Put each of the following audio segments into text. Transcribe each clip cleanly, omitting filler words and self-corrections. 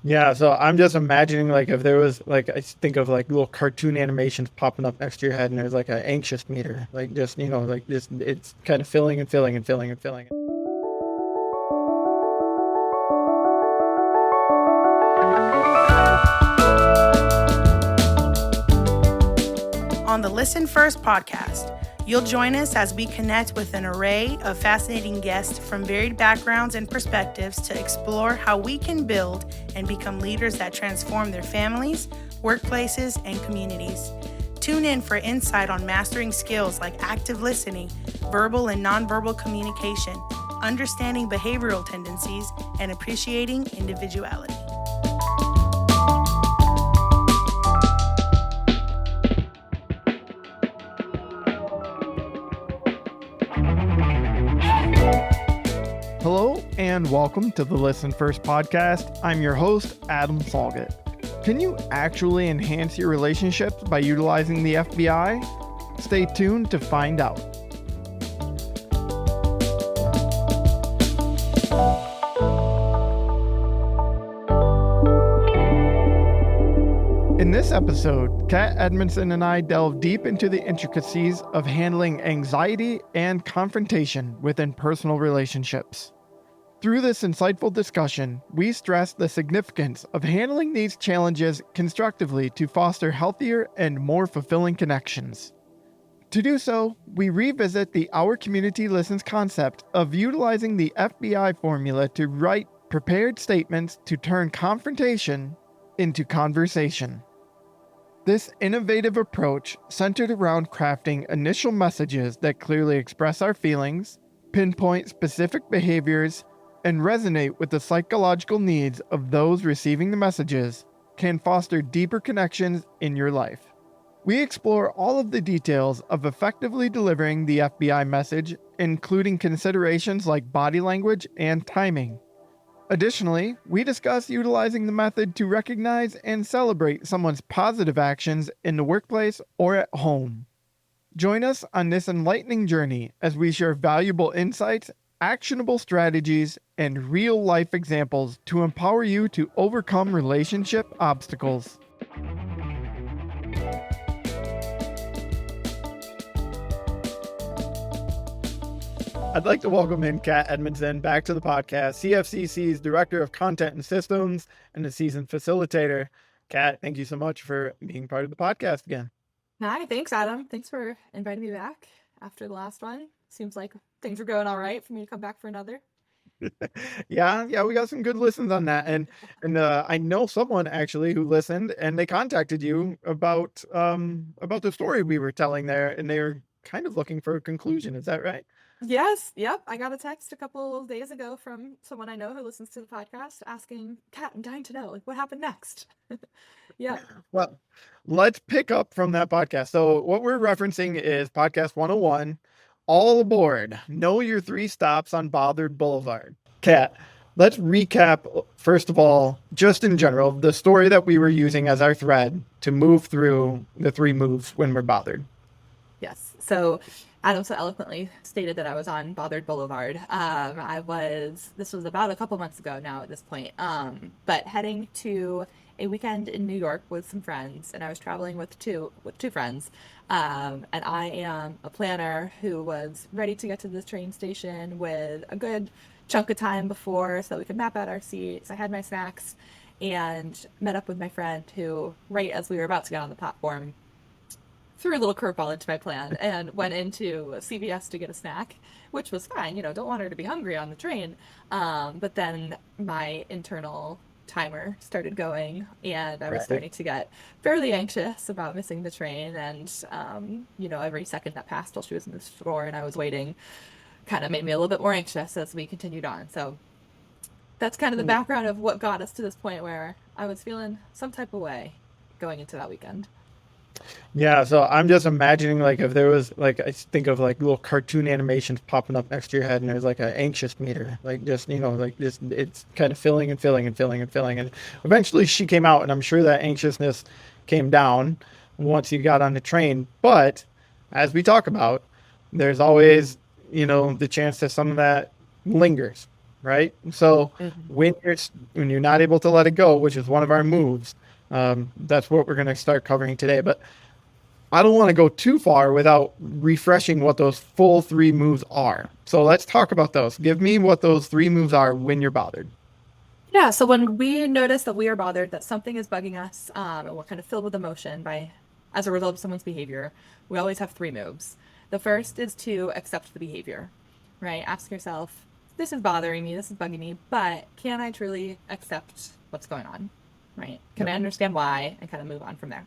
Yeah, so I'm just imagining like if there was like I think of like little cartoon animations popping up next to your head and there's like an anxious meter, like just like just it's kind of filling and filling and filling and filling. On the Listen First podcast, you'll join us as we connect with an array of fascinating guests from varied backgrounds and perspectives to explore how we can build and become leaders that transform their families, workplaces, and communities. Tune in for insight on mastering skills like active listening, verbal and nonverbal communication, understanding behavioral tendencies, and appreciating individuality. Hello and welcome to the Listen First podcast. I'm your host, Adam Salgett. Can you actually enhance your relationships by utilizing the F.B.I? Stay tuned to find out. In this episode, Kat Edmondson and I delve deep into the intricacies of handling anxiety and confrontation within personal relationships. Through this insightful discussion, we stress the significance of handling these challenges constructively to foster healthier and more fulfilling connections. To do so, we revisit the Our Community Listens concept of utilizing the F.B.I formula to write prepared statements to turn confrontation into conversation. This innovative approach centered around crafting initial messages that clearly express our feelings, pinpoint specific behaviors, and resonate with the psychological needs of those receiving the messages can foster deeper connections in your life. We explore all of the details of effectively delivering the F.B.I message, including considerations like body language and timing. Additionally, we discuss utilizing the method to recognize and celebrate someone's positive actions in the workplace or at home. Join us on this enlightening journey as we share valuable insights, actionable strategies, and real-life examples to empower you to overcome relationship obstacles. I'd like to welcome in Kat Edmondson back to the podcast, CFCC's Director of Content and Systems and the seasoned facilitator. Kat, thank you so much for being part of the podcast again. Hi, thanks, Adam. Thanks for inviting me back after the last one. Seems like things are going all right for me to come back for another. Yeah, we got some good listens on that, and I know someone actually who listened, and they contacted you about the story we were telling there, and they were kind of looking for a conclusion. Is that right? Yes, yep. I got a text a couple of days ago from someone I know who listens to the podcast asking, Kat, I'm dying to know, like, what happened next? Yeah. Well, let's pick up from that podcast. So what we're referencing is podcast 101, All Aboard, Know Your 3 Stops on Bothered Boulevard. Kat, let's recap, first of all, just in general, the story that we were using as our thread to move through the 3 moves when we're bothered. Yes. So Adam so eloquently stated that I was on Bothered Boulevard. This was about a couple months ago now at this point, but heading to a weekend in New York with some friends, and I was traveling with two friends. And I am a planner who was ready to get to the train station with a good chunk of time before so that we could map out our seats. I had my snacks and met up with my friend who, right as we were about to get on the platform, threw a little curveball into my plan and went into CVS to get a snack, which was fine. Don't want her to be hungry on the train. But then my internal timer started going, and I was starting to get fairly anxious about missing the train. And, every second that passed while she was in the store and I was waiting kind of made me a little bit more anxious as we continued on. So that's kind of the background of what got us to this point where I was feeling some type of way going into that weekend. Yeah, so I'm just imagining like if there was like I think of like little cartoon animations popping up next to your head and there's like an anxious meter, like just like just it's kind of filling and filling and filling and filling, and eventually she came out, and I'm sure that anxiousness came down once you got on the train. But as we talk about, there's always the chance that some of that lingers. right? So Mhm. when you're not able to let it go, which is one of our moves, that's what we're going to start covering today. But I don't want to go too far without refreshing what those full three moves are. So let's talk about those. Give me what those three moves are when you're bothered. Yeah, so when we notice that we are bothered, that something is bugging us, and we're kind of filled with emotion as a result of someone's behavior, we always have three moves. The first is to accept the behavior, right? Ask yourself, this is bothering me, this is bugging me, but can I truly accept what's going on, right? Can Yep. I understand why and kind of move on from there?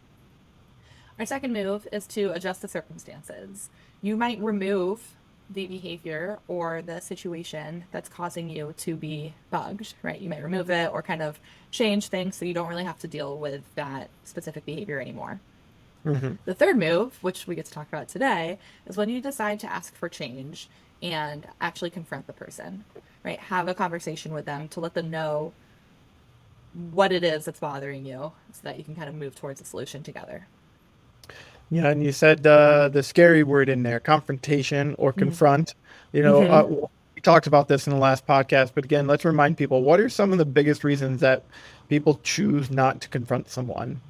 Our second move is to adjust the circumstances. You might remove the behavior or the situation that's causing you to be bugged, right? You might remove it or kind of change things so you don't really have to deal with that specific behavior anymore. Hmm. The third move, which we get to talk about today, is when you decide to ask for change and actually confront the person, right? Have a conversation with them to let them know what it is that's bothering you so that you can kind of move towards a solution together. Yeah, and you said the scary word in there, confrontation or confront. You know, Mm-hmm. we talked about this in the last podcast, but again, let's remind people, what are some of the biggest reasons that people choose not to confront someone?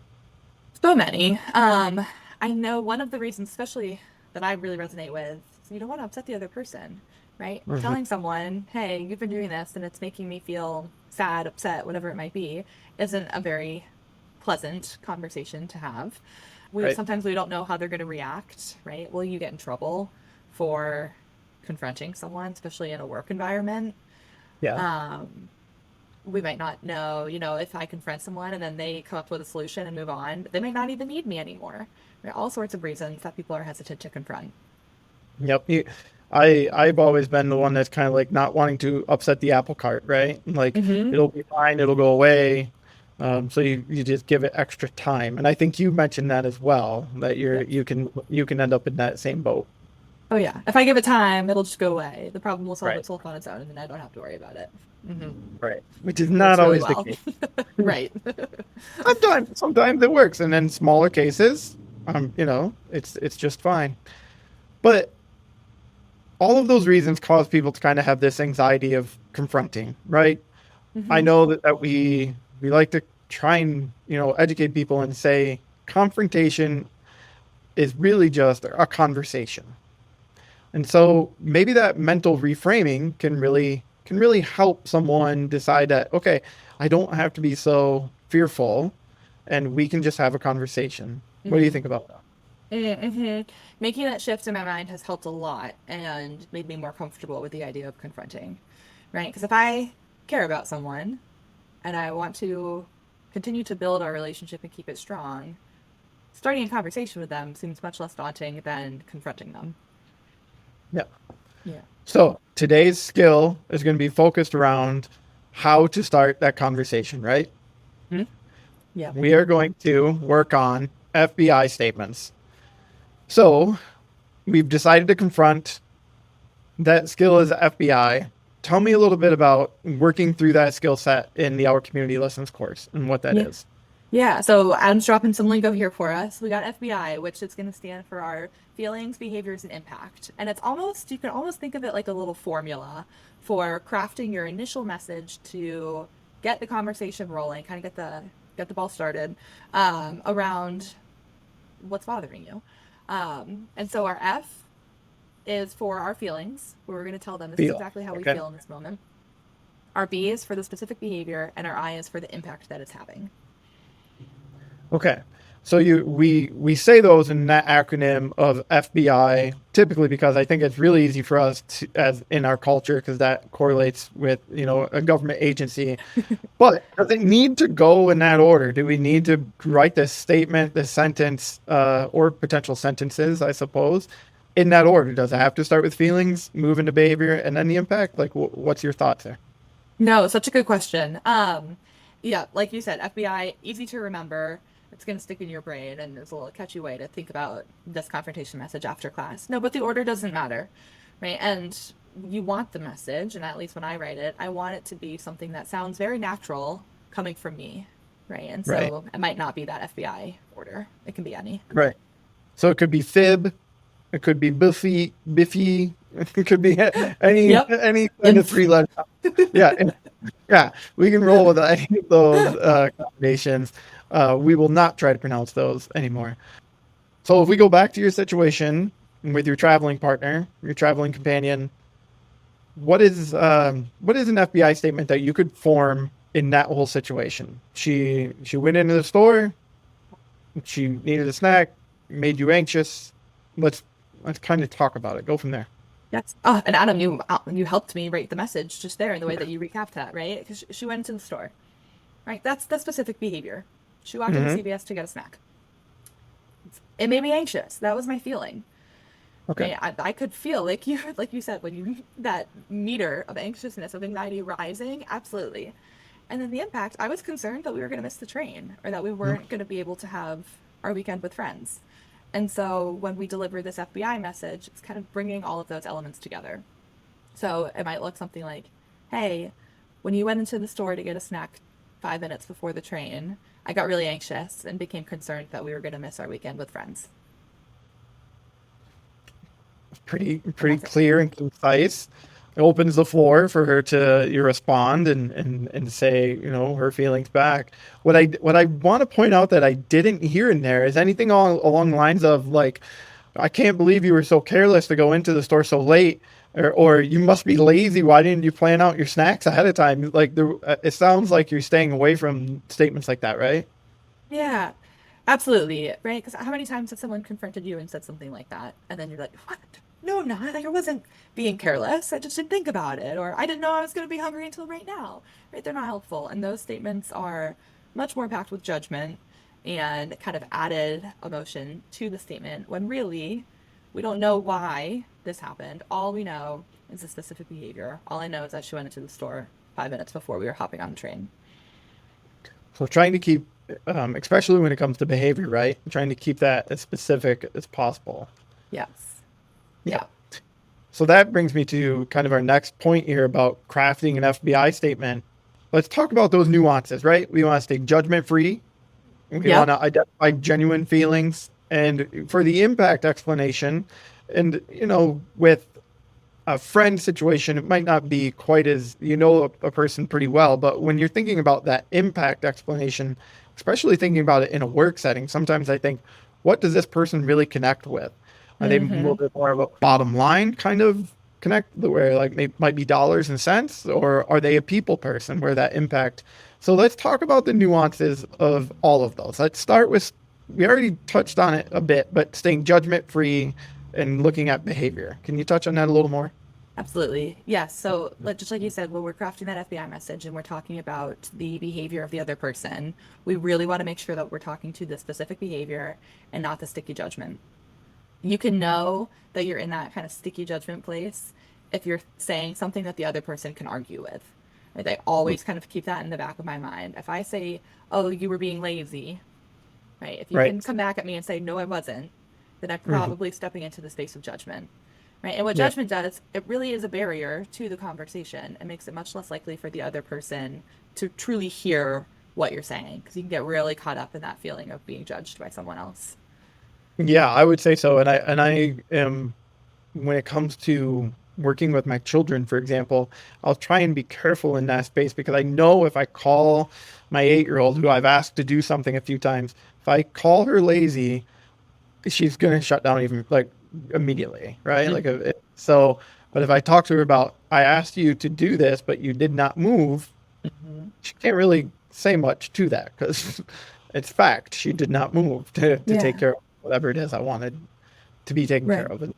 So many. I know one of the reasons, especially that I really resonate with, is you don't want to upset the other person, right? Mhm. Telling someone, hey, you've been doing this and it's making me feel sad, upset, whatever it might be, isn't a very pleasant conversation to have. Right. Sometimes we don't know how they're going to react, right? Will you get in trouble for confronting someone, especially in a work environment? Yeah. Um, we might not know, if I confront someone and then they come up with a solution and move on, they might not even need me anymore. There are all sorts of reasons that people are hesitant to confront. Yep. I've always been the one that's kind of like not wanting to upset the apple cart, right? Like Mm-hmm. it'll be fine, it'll go away. So you just give it extra time. And I think you mentioned that as well, that Yeah. you can end up in that same boat. Oh, yeah. If I give it time, it'll just go away. The problem will solve Right. itself on its own, and then I don't have to worry about it. Mm-hmm. Right. Which is Works not really always the well. case. Right. Sometimes it works, and in smaller cases, it's just fine. But all of those reasons cause people to kind of have this anxiety of confronting, right? I Mm-hmm. know that we like to try and educate people and say confrontation is really just a conversation, and so maybe that mental reframing can really help someone decide that, okay, I don't have to be so fearful, and we can just have a conversation. What do you Mm-hmm. think about that? Mm-hmm. Making that shift in my mind has helped a lot and made me more comfortable with the idea of confronting, right? Because if I care about someone and I want to continue to build our relationship and keep it strong, starting a conversation with them seems much less daunting than confronting them. Yeah. Yeah. So today's skill is going to be focused around how to start that conversation, right? Hmm. Yeah. We are going to work on FBI statements. So we've decided to confront. That skill is FBI. Tell me a little bit about working through that skill set in the Our Community Lessons course and what that Yeah. is. Yeah, so Adam's dropping some lingo here for us. We got FBI, which is going to stand for our feelings, behaviors, and impact. And you can almost think of it like a little formula for crafting your initial message to get the conversation rolling, kind of get the ball started around what's bothering you. And so our F is for our feelings, where we're going to tell them this is Feel. exactly how we Okay. feel in this moment. Our B is for the specific behavior, and our I is for the impact that it's having. Okay. So we say those in that acronym of FBI typically because I think it's really easy for us to, as in our culture, because that correlates with a government agency. But does it need to go in that order? Do we need to write this statement, this sentence, or potential sentences, I suppose, in that order? Does it have to start with feelings, move into behavior, and then the impact? Like, what's your thoughts there? No, such a good question. Yeah, like you said, FBI, easy to remember. It's going to stick in your brain, and it's a little catchy way to think about this confrontation message after class. No, but the order doesn't matter, right? And you want the message, and at least when I write it, I want it to be something that sounds very natural coming from me, right? And Right. so it might not be that FBI order. It can be any. Right. So it could be fib, It could be Biffy. It could be Yep. any kind of three letter. Yeah, yeah. We can roll with any of those combinations. We will not try to pronounce those anymore. So if we go back to your situation with your traveling partner, your traveling companion, what is an FBI statement that you could form in that whole situation? She went into the store. She needed a snack, made you anxious. Let's let's kind of talk about it. Go from there. Yes. Oh, and Adam, you helped me write the message just there in the way that you recapped that, right? Because she went into the store, right? That's the specific behavior. She walked into Mm-hmm. CVS to get a snack. It made me anxious. That was my feeling. Okay. Right? I could feel like you said when you that meter of anxiousness of anxiety rising. Absolutely. And then the impact. I was concerned that we were going to miss the train or that we weren't going to be able to have our weekend with friends. And so when we deliver this FBI message, it's kind of bringing all of those elements together. So it might look something like, hey, when you went into the store to get a snack 5 minutes before the train, I got really anxious and became concerned that we were going to miss our weekend with friends. And Pretty that's it. clear and concise. It opens the floor for her to you respond and say, her feelings back. What I want to point out that I didn't hear in there is anything along the lines of like, I can't believe you were so careless to go into the store so late, or you must be lazy. Why didn't you plan out your snacks ahead of time? Like it sounds like you're staying away from statements like that, right? Yeah, absolutely. Right? Because how many times has someone confronted you and said something like that? And then you're like, what? No, I'm not. Like, I wasn't being careless. I just didn't think about it. Or I didn't know I was going to be hungry until right now. Right? They're not helpful. And those statements are much more packed with judgment and kind of added emotion to the statement when really we don't know why this happened. All we know is the specific behavior. All I know is that she went into the store 5 minutes before we were hopping on the train. So trying to keep, especially when it comes to behavior, right? Trying to keep that as specific as possible. Yes. Yeah. Yeah. So that brings me to kind of our next point here about crafting an FBI statement. Let's talk about those nuances, right? We want to stay judgment free. We want Yep. to identify genuine feelings. And for the impact explanation, and, with a friend situation, it might not be quite as, a person pretty well. But when you're thinking about that impact explanation, especially thinking about it in a work setting, sometimes I think, what does this person really connect with? Are they a little Mm-hmm. bit more of a bottom line kind of connect where like might be dollars and cents, or are they a people person where that impact? So let's talk about the nuances of all of those. Let's start with, we already touched on it a bit, but staying judgment free and looking at behavior. Can you touch on that a little more? Absolutely. Yes. So, just like you said, when we're crafting that FBI message and we're talking about the behavior of the other person, we really want to make sure that we're talking to the specific behavior and not the sticky judgment. You can know that you're in that kind of sticky judgment place if you're saying something that the other person can argue with. Right? I always kind of keep that in the back of my mind. If I say, "Oh, you were being lazy," right? If you Right. can come back at me and say, "No, I wasn't," then I'm Mhm. probably stepping into the space of judgment. Right? And what Yeah. judgment does, it really is a barrier to the conversation. It makes it much less likely for the other person to truly hear what you're saying because you can get really caught up in that feeling of being judged by someone else. Yeah, I would say so. And I am, when it comes to working with my children, for example, I'll try and be careful in that space because I know if I call my 8-year-old who I've asked to do something a few times, if I call her lazy, she's going to shut down even like immediately, right? Mm. So, but if I talk to her about, I asked you to do this, but you did not move, Mhm. she can't really say much to that because it's fact. She did not move to take Yeah. care of whatever it is I wanted to be taken care Right. of.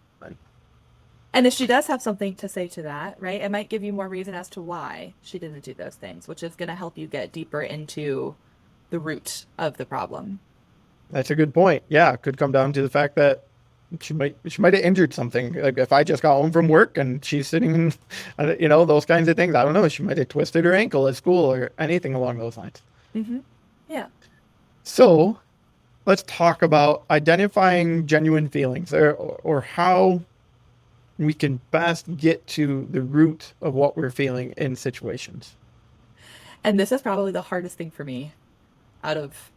And if she does have something to say to that, right, it might give you more reason as to why she didn't do those things, which is going to help you get deeper into the root of the problem. That's a good point. Yeah, it could come down to the fact that she might have injured something. Like if I just got home from work and she's sitting in, those kinds of things. I don't know. She might have twisted her ankle at school or anything along those lines. Hmm. Yeah. So let's talk about identifying genuine feelings, or how we can best get to the root of what we're feeling in situations. And this is probably the hardest thing for me out of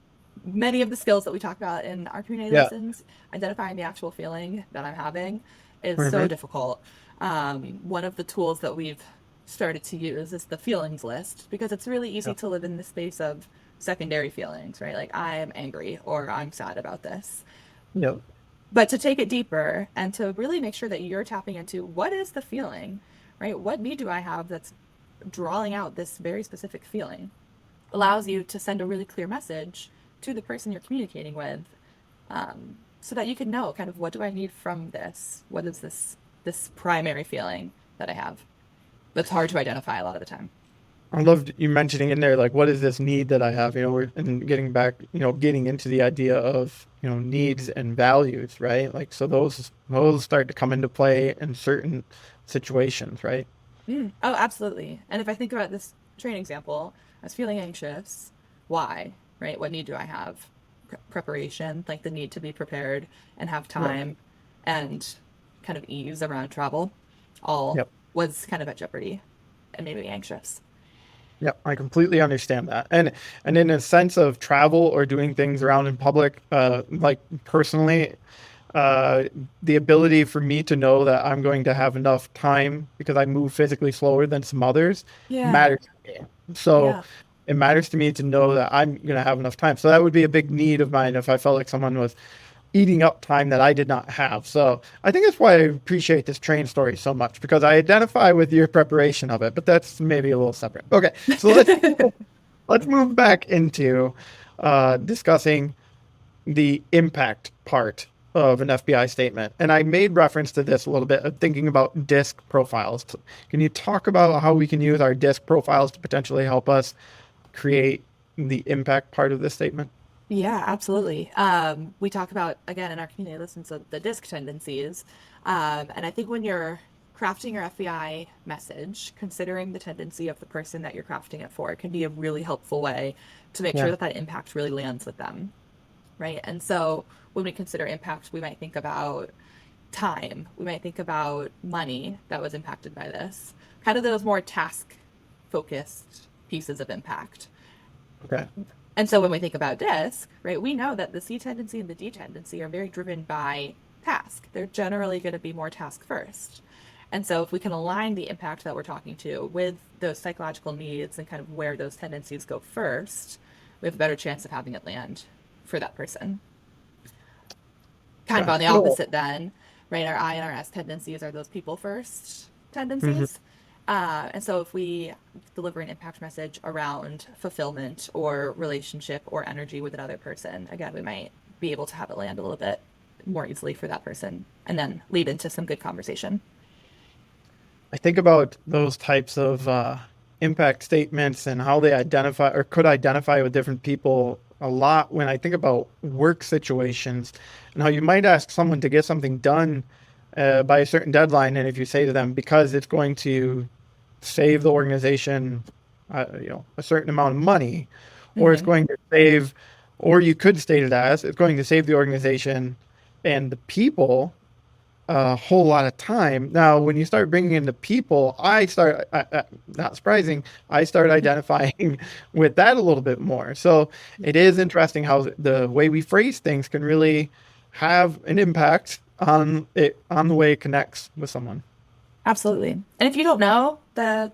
many of the skills that we talk about in our community Yeah. lessons, identifying the actual feeling that I'm having is so Mhm. difficult. One of the tools that we've started to use is the feelings list because it's really easy Yeah. to live in the space of secondary feelings, right? Like I am angry or I'm sad about this. Yep. But to take it deeper and to really make sure that you're tapping into what is the feeling, right? What need do I have that's drawing out this very specific feeling? Allows you to send a really clear message to the person you're communicating with, so that you can know kind of what do I need from this? What is this primary feeling that I have? That's hard to identify a lot of the time. I loved you mentioning in there, like, what is this need that I have? And getting back, getting into the idea of, needs and values, right? Like, so those start to come into play in certain situations, right? Oh, absolutely. And if I think about this train example, I was feeling anxious. Why? Right? What need do I have? Preparation, like the need to be prepared and have Right. time and kind of ease around travel, all Yep. was kind of at jeopardy and made me anxious. Yep. I completely understand that. And in a sense of travel or doing things around in public, like personally, uh, the ability for me to know that I'm going to have enough time because I move physically slower than some others Yeah. matters to me. So Yeah. it matters to me to know that I'm going to have enough time. So that would be a big need of mine if I felt like someone was eating up time that I did not have. So I think that's why I appreciate this train story so much because I identify with your preparation of it, but that's maybe a little separate. Okay, so let's move back into discussing the impact part of an FBI statement. And I made reference to this a little bit of thinking about disc profiles. Can you talk about how we can use our disc profiles to potentially help us create the impact part of this statement? Yeah, absolutely. We talk about, again, in our community lessons, the disc tendencies. And I think when you're crafting your FBI message, considering the tendency of the person that you're crafting it for can be a really helpful way to make sure Yeah. that that impact really lands with them, right? And so when we consider impact, we might think about time, we might think about money that was impacted by this, kind of those more task focused pieces of impact. Okay. And so when we think about disc, right, we know that the C tendency and the D tendency are very driven by task. They're generally going to be more task first. And so if we can align the impact that we're talking to with those psychological needs and kind of where those tendencies go first, we have a better chance of having it land for that person. Kind of Okay. on the Cool. opposite then, right? Our I and our S tendencies are those people first Mhm. tendencies. And so if we deliver an impact message around fulfillment or relationship or energy with another person, again, we might be able to have it land a little bit more easily for that person and then lead into some good conversation. I think about those types of impact statements and how they identify or could identify with different people a lot when I think about work situations and how you might ask someone to get something done by a certain deadline. And if you say to them, because it's going to save the organization, a certain amount of money, or it's Mm-hmm. going to save, or you could state it as it's going to save the organization and the people a whole lot of time. Now, when you start bringing in the people, not surprising, I start identifying with that a little bit more. So it is interesting how the way we phrase things can really have an impact on the way it connects with someone. Absolutely. And if you don't know the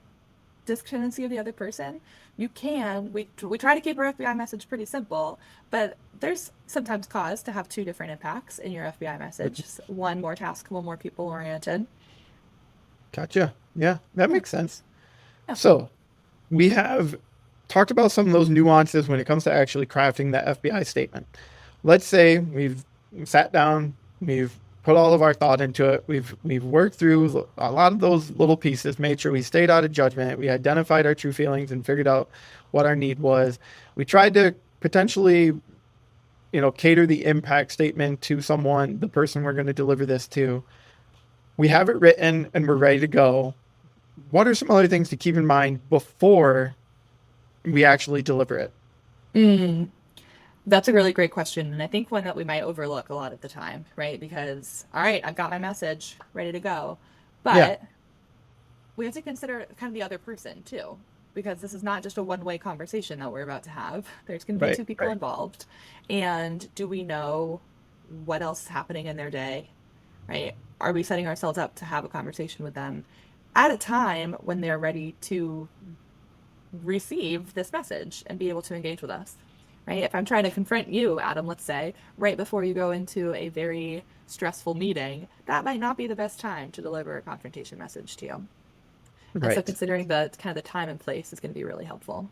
disc tendency of the other person, you can. We try to keep our FBI message pretty simple, but there's sometimes cause to have two different impacts in your FBI message. One more task, one more people oriented. Gotcha. Yeah, that Yeah. makes sense. Yeah. So we have talked about some of those nuances when it comes to actually crafting the FBI statement. Let's say we've sat down, we've put all of our thought into it, we've worked through a lot of those little pieces, made sure we stayed out of judgment, we identified our true feelings and figured out what our need was. We tried to potentially, cater the impact statement to someone, the person we're going to deliver this to. We have it written and we're ready to go. What are some other things to keep in mind before we actually deliver it? Mm, that's a really great question. And I think one that we might overlook a lot of the time, right? Because, all right, I've got my message ready to go. Yeah. But we have to consider kind of the other person too, because this is not just a one-way conversation that we're about to have. There's going to be two people involved. And do we know what else is happening in their day, right? Are we setting ourselves up to have a conversation with them at a time when they're ready to receive this message and be able to engage with us, right? If I'm trying to confront you, Adam, let's say, right before you go into a very stressful meeting, that might not be the best time to deliver a confrontation message to you. And so considering the kind of the time and place is going to be really helpful.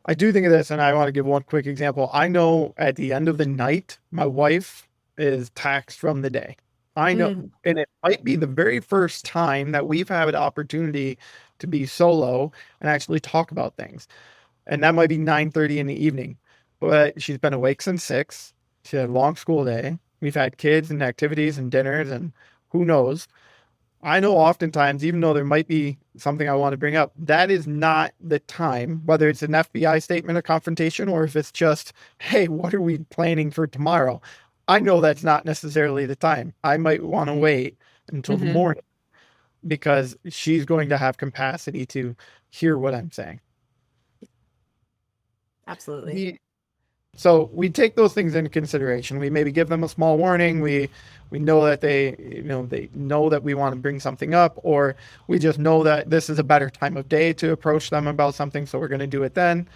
I do think of this, and I want to give one quick example. I know at the end of the night, my wife is taxed from the day. I know, and it might be the very first time that we've had an opportunity to be solo and actually talk about things. And that might be 9:30 in the evening. But she's been awake since 6. She had a long school day. We've had kids and activities and dinners and who knows. I know oftentimes, even though there might be something I want to bring up, that is not the time, whether it's an FBI statement of confrontation or if it's just, hey, what are we planning for tomorrow? I know that's not necessarily the time. I might want to wait until the morning because she's going to have capacity to hear what I'm saying. Absolutely. So we take those things into consideration. We maybe give them a small warning. We know that they know that we want to bring something up, or we just know that this is a better time of day to approach them about something, so we're going to do it then.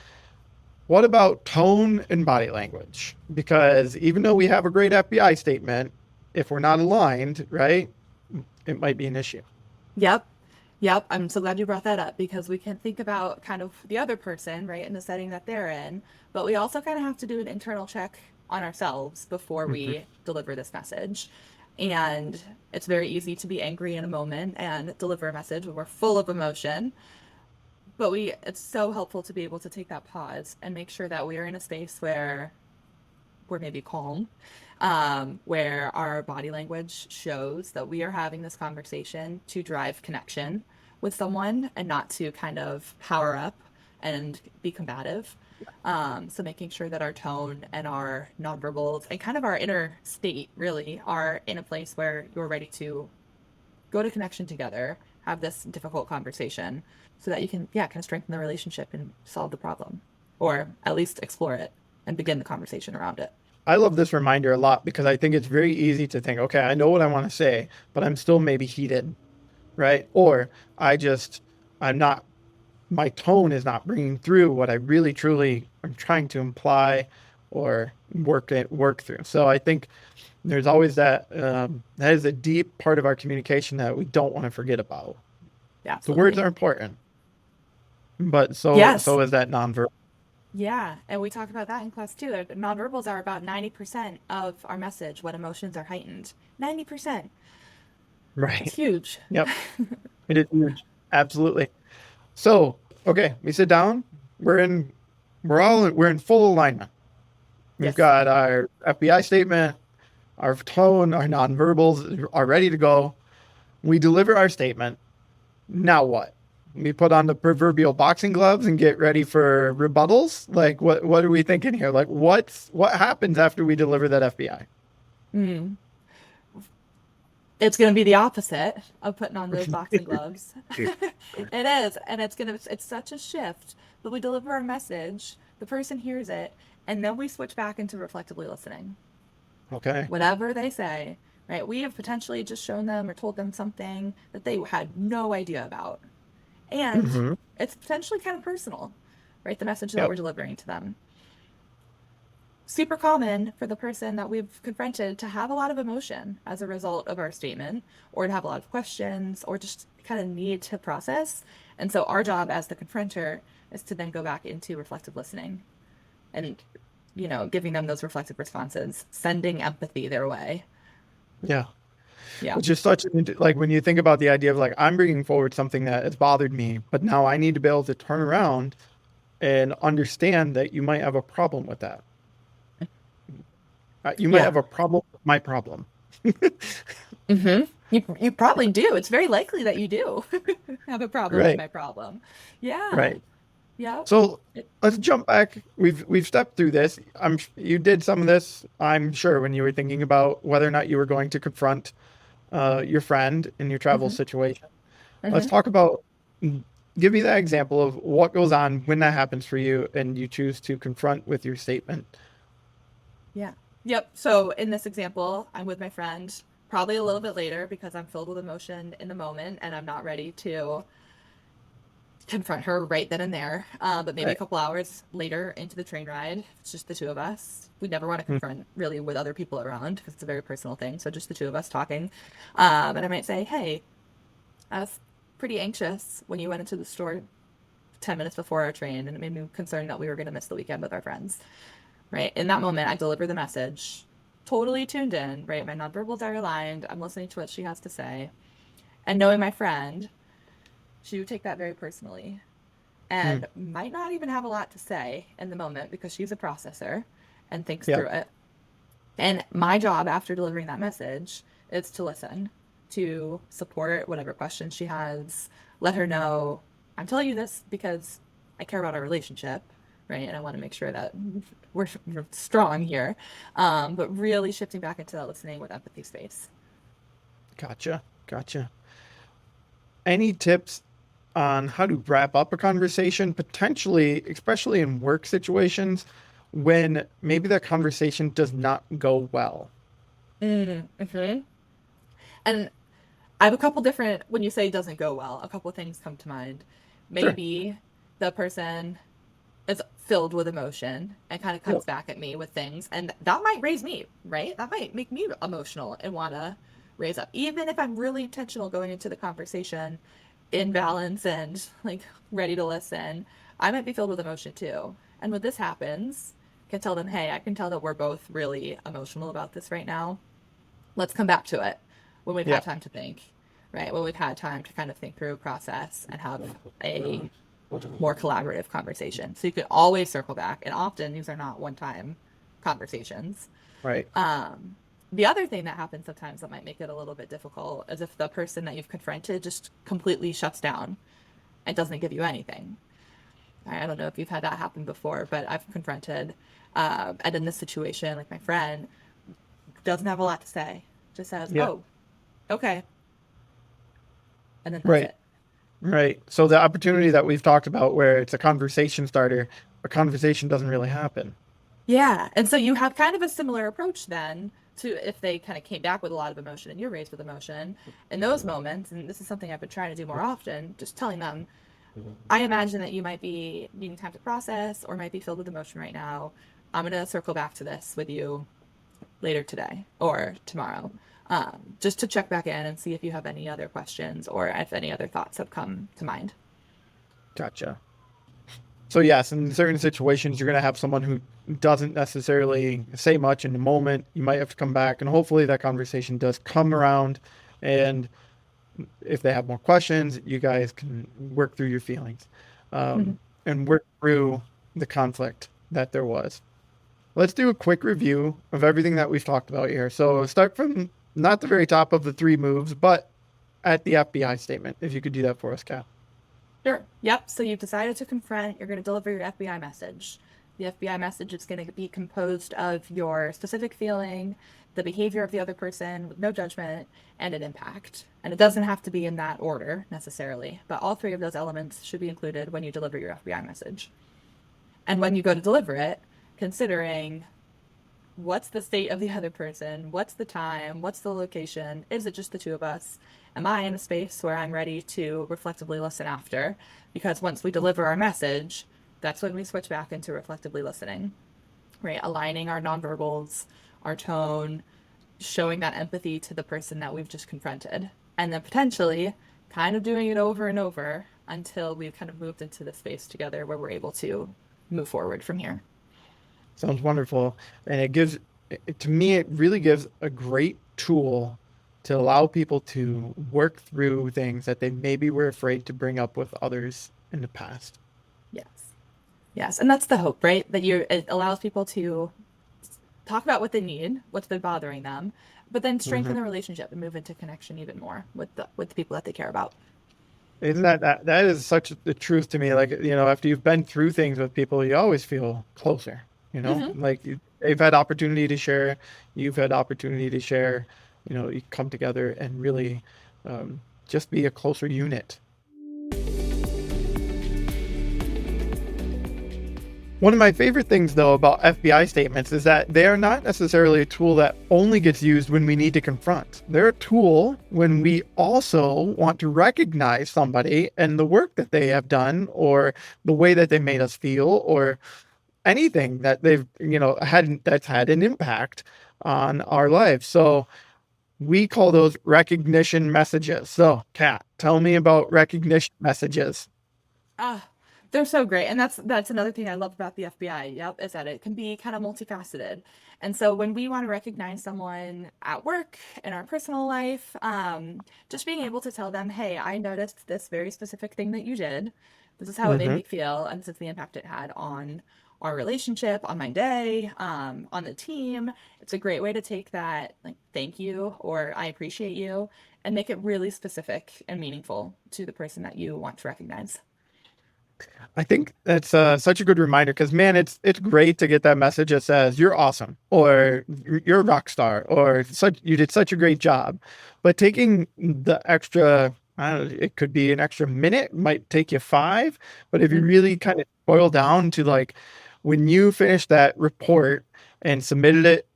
What about tone and body language? Because even though we have a great FBI statement, if we're not aligned, right, it might be an issue. Yep. I'm so glad you brought that up because we can think about kind of the other person, right, in the setting that they're in, but we also kind of have to do an internal check on ourselves before we deliver this message. And it's very easy to be angry in a moment and deliver a message when we're full of emotion. But it's so helpful to be able to take that pause and make sure that we are in a space where we're maybe calm, where our body language shows that we are having this conversation to drive connection with someone and not to kind of power up and be combative. So making sure that our tone and our nonverbals and kind of our inner state really are in a place where you're ready to go to connection together, have this difficult conversation so that you can, kind of strengthen the relationship and solve the problem, or at least explore it and begin the conversation around it. I love this reminder a lot because I think it's very easy to think, okay, I know what I want to say, but I'm still maybe heated, right? Or my tone is not bringing through what I really truly am trying to imply or work through. So I think there's always that is a deep part of our communication that we don't want to forget about. Yeah, the words are important, but so is that nonverbal. Yeah, and we talk about that in class too. Nonverbals are about 90% of our message when emotions are heightened. 90%. Right. It's huge. Yep. It is huge. Absolutely. So, okay, we sit down. We're in full alignment. We've got our FBI statement, our tone, our nonverbals are ready to go. We deliver our statement. Now what? We put on the proverbial boxing gloves and get ready for rebuttals? Like, what are we thinking here? Like, what happens after we deliver that FBI? It's going to be the opposite of putting on those boxing gloves. It is. And it's such a shift. But we deliver our message, the person hears it, and then we switch back into reflectively listening. Okay. Whatever they say, right? We have potentially just shown them or told them something that they had no idea about. And it's potentially kind of personal, right? The message that we're delivering to them. Super common for the person that we've confronted to have a lot of emotion as a result of our statement, or to have a lot of questions, or just kind of need to process. And so our job as the confronter is to then go back into reflective listening and, giving them those reflective responses, sending empathy their way. Yeah. Yeah. Which is like when you think about the idea of like, I'm bringing forward something that has bothered me, but now I need to be able to turn around and understand that you might have a problem with that. You might have a problem with my problem. You probably do. It's very likely that you do have a problem with my problem. Yeah. Right. Yeah. So let's jump back. We've stepped through this. You did some of this, I'm sure, when you were thinking about whether or not you were going to confront your friend in your travel situation. Let's talk about give me that example of what goes on when that happens for you and you choose to confront with your statement. Yeah. Yep. So in this example, I'm with my friend probably a little bit later because I'm filled with emotion in the moment and I'm not ready to confront her right then and there. But maybe a Right. couple hours later into the train ride, it's just the two of us. We never want to confront really with other people around because it's a very personal thing. So just the two of us talking. And I might say, hey, I was pretty anxious when you went into the store 10 minutes before our train, and it made me concerned that we were going to miss the weekend with our friends. Right? In that moment, I deliver the message, totally tuned in, right? My nonverbals are aligned. I'm listening to what she has to say. And knowing my friend, she would take that very personally Mm. and might not even have a lot to say in the moment because she's a processor and thinks Yeah. through it. And my job after delivering that message is to listen, to support whatever questions she has, let her know I'm telling you this because I care about our relationship, right? And I want to make sure that we're strong here. But really shifting back into that listening with empathy space. Gotcha. Any tips on how to wrap up a conversation, potentially, especially in work situations, when maybe that conversation does not go well? Mm-hmm. And I have a couple different, when you say doesn't go well, a couple things come to mind. Sure. Maybe the person is filled with emotion and kind of Yeah. comes back at me with things, and that might raise me, right? That might make me emotional and want to raise up. Even if I'm really intentional going into the conversation in balance and like ready to listen, I might be filled with emotion too. And when this happens, I can tell them, hey, I can tell that we're both really emotional about this right now. Let's come back to it when we've Yeah. had time to think, right? When we've had time to kind of think through, process, and have a more collaborative conversation. So you can always circle back, and often these are not one-time conversations. Right. The other thing that happens sometimes that might make it a little bit difficult is if the person that you've confronted just completely shuts down and doesn't give you anything. I don't know if you've had that happen before, but I've confronted, and in this situation, like my friend doesn't have a lot to say, just says, Yeah. "Oh, okay," and then that's Right. it. Right. So the opportunity that we've talked about where it's a conversation starter, a conversation doesn't really happen. Yeah. And so you have kind of a similar approach then to if they kind of came back with a lot of emotion and you're raised with emotion in those moments. And this is something I've been trying to do more often, just telling them, I imagine that you might be needing time to process or might be filled with emotion right now. I'm going to circle back to this with you later today or tomorrow, just to check back in and see if you have any other questions or if any other thoughts have come to mind. Gotcha. So yes, in certain situations, you're going to have someone who doesn't necessarily say much in the moment. You might have to come back, and hopefully that conversation does come around. And if they have more questions, you guys can work through your feelings and work through the conflict that there was. Let's do a quick review of everything that we've talked about here. So start from not the very top of the three moves, but at the F.B.I. statement. If you could do that for us, Cal. Sure. Yep. So you've decided to confront, you're going to deliver your F.B.I. message. The F.B.I. message is going to be composed of your specific feeling, the behavior of the other person with no judgment, and an impact. And it doesn't have to be in that order necessarily, but all three of those elements should be included when you deliver your F.B.I. message. And when you go to deliver it, considering what's the state of the other person, what's the time, what's the location, is it just the two of us? Am I in a space where I'm ready to reflectively listen after? Because once we deliver our message, that's when we switch back into reflectively listening, right? Aligning our nonverbals, our tone, showing that empathy to the person that we've just confronted. And then potentially kind of doing it over and over until we've kind of moved into the space together where we're able to move forward from here. Sounds wonderful. And to me, it really gives a great tool to allow people to work through things that they maybe were afraid to bring up with others in the past. Yes. Yes. And that's the hope, right? That it allows people to talk about what they need, what's been bothering them, but then strengthen the relationship and move into connection even more with the people that they care about. Isn't that is such the truth to me? Like, after you've been through things with people, you always feel closer, like they've had opportunity to share, you've had opportunity to share, you come together and really just be a closer unit. One of my favorite things, though, about FBI statements is that they are not necessarily a tool that only gets used when we need to confront. They're a tool when we also want to recognize somebody and the work that they have done, or the way that they made us feel, or anything that they've, had that's had an impact on our lives. So we call those recognition messages. So, Kat, tell me about recognition messages. Ah, they're so great. And that's another thing I love about the FBI. Yep, is that it can be kind of multifaceted. And so when we want to recognize someone at work, in our personal life, just being able to tell them, hey, I noticed this very specific thing that you did. This is how it made Mm-hmm. me feel, and this is the impact it had on our relationship, on my day, on the team. It's a great way to take that, like, thank you or I appreciate you, and make it really specific and meaningful to the person that you want to recognize. I think that's such a good reminder because, man, it's great to get that message that says you're awesome, or you're a rock star, or such you did such a great job. But taking the extra, I don't know, it could be an extra minute, might take you 5. But if you really kind of boil down to, like, when you finished that report and submitted it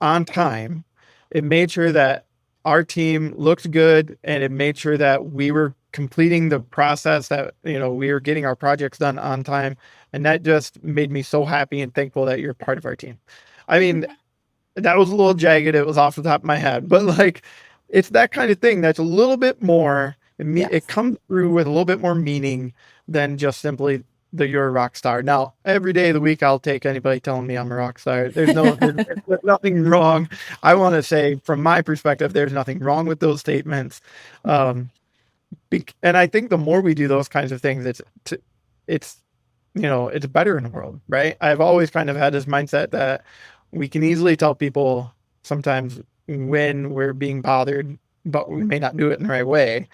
on time, it made sure that our team looked good, and it made sure that we were completing the process, that we were getting our projects done on time. And that just made me so happy and thankful that you're part of our team. I mean, that was a little jagged, it was off the top of my head, but, like, it's that kind of thing that's a little bit more, it Yes. comes through with a little bit more meaning than just simply the you're a rock star. Now, every day of the week, I'll take anybody telling me I'm a rock star. There's nothing wrong. I want to say, from my perspective, there's nothing wrong with those statements. Um, and I think the more we do those kinds of things, it's it's better in the world, right? I've always kind of had this mindset that we can easily tell people sometimes when we're being bothered, but we may not do it in the right way.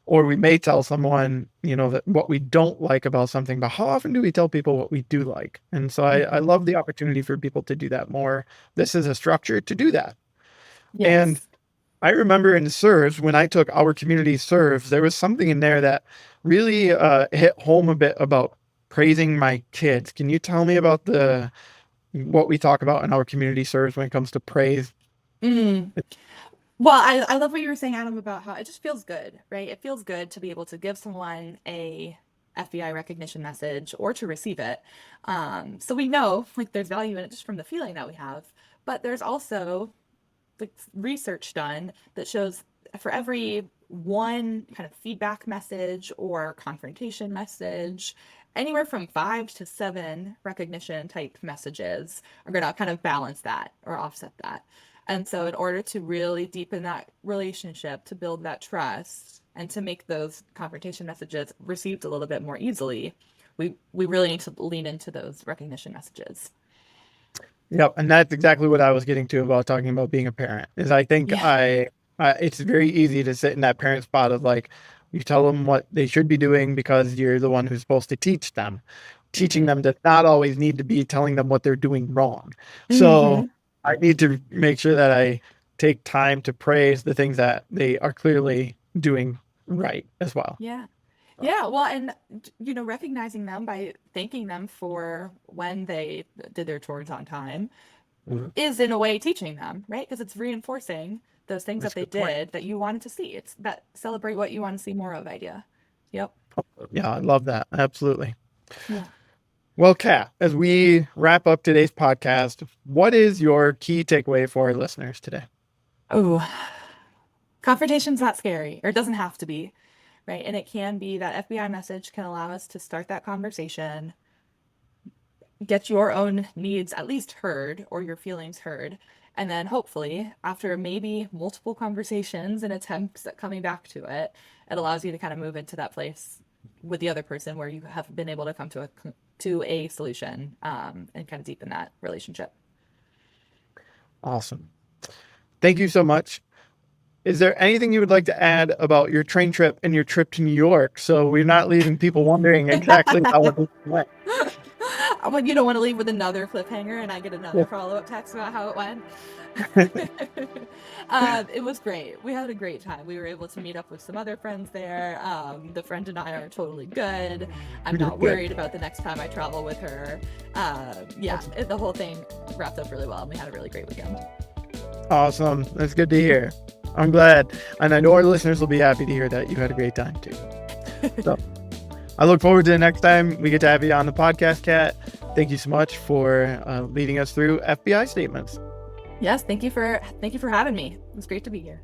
Or we may tell someone, that what we don't like about something, but how often do we tell people what we do like? And so I love the opportunity for people to do that more. This is a structure to do that. And Yes. I remember in serves, when I took our community serves, there was something in there that really hit home a bit about praising my kids. Can you tell me about the what we talk about in our community serves when it comes to praise? Mm. Well, I love what you were saying, Adam, about how it just feels good, right? It feels good to be able to give someone a FBI recognition message or to receive it. So we know, like, there's value in it just from the feeling that we have. But there's also, like, research done that shows for every one kind of feedback message or confrontation message, anywhere from 5 to 7 recognition type messages are going to kind of balance that or offset that. And so, in order to really deepen that relationship, to build that trust, and to make those confrontation messages received a little bit more easily, we really need to lean into those recognition messages. Yep, and that's exactly what I was getting to about talking about being a parent. Is I think Yeah. it's very easy to sit in that parent spot of, like, you tell them what they should be doing because you're the one who's supposed to teach them. Teaching Hmm. them does not always need to be telling them what they're doing wrong. So Hmm. I need to make sure that I take time to praise the things that they are clearly doing right as well. Yeah. Yeah, well, and recognizing them by thanking them for when they did their chores on time Mhm. is in a way teaching them, right? Because it's reinforcing those things that That's a they good point. did that you wanted to see. It's that celebrate what you want to see more of idea. Yep. Yeah, I love that. Absolutely. Yeah. Well, Kat, as we wrap up today's podcast, what is your key takeaway for our listeners today? Oh, confrontation's not scary, or it doesn't have to be, right? And it can be that FBI message can allow us to start that conversation, get your own needs at least heard or your feelings heard. And then hopefully, after maybe multiple conversations and attempts at coming back to it, it allows you to kind of move into that place with the other person where you have been able to come to a solution, and kind of deepen that relationship. Awesome. Thank you so much. Is there anything you would like to add about your train trip and your trip to New York, so we're not leaving people wondering exactly how it went? You don't want to leave with another cliffhanger and I get another follow-up text about how it went. It was great. We had a great time. We were able to meet up with some other friends there. The friend and I are totally good. I'm not worried about the next time I travel with her. The whole thing wrapped up really well, and we had a really great weekend. Awesome. That's good to hear. I'm glad. And I know our listeners will be happy to hear that you had a great time too. So I look forward to the next time we get to have you on the podcast, Kat. Thank you so much for leading us through F.B.I. statements. Yes, thank you for having me. It was great to be here.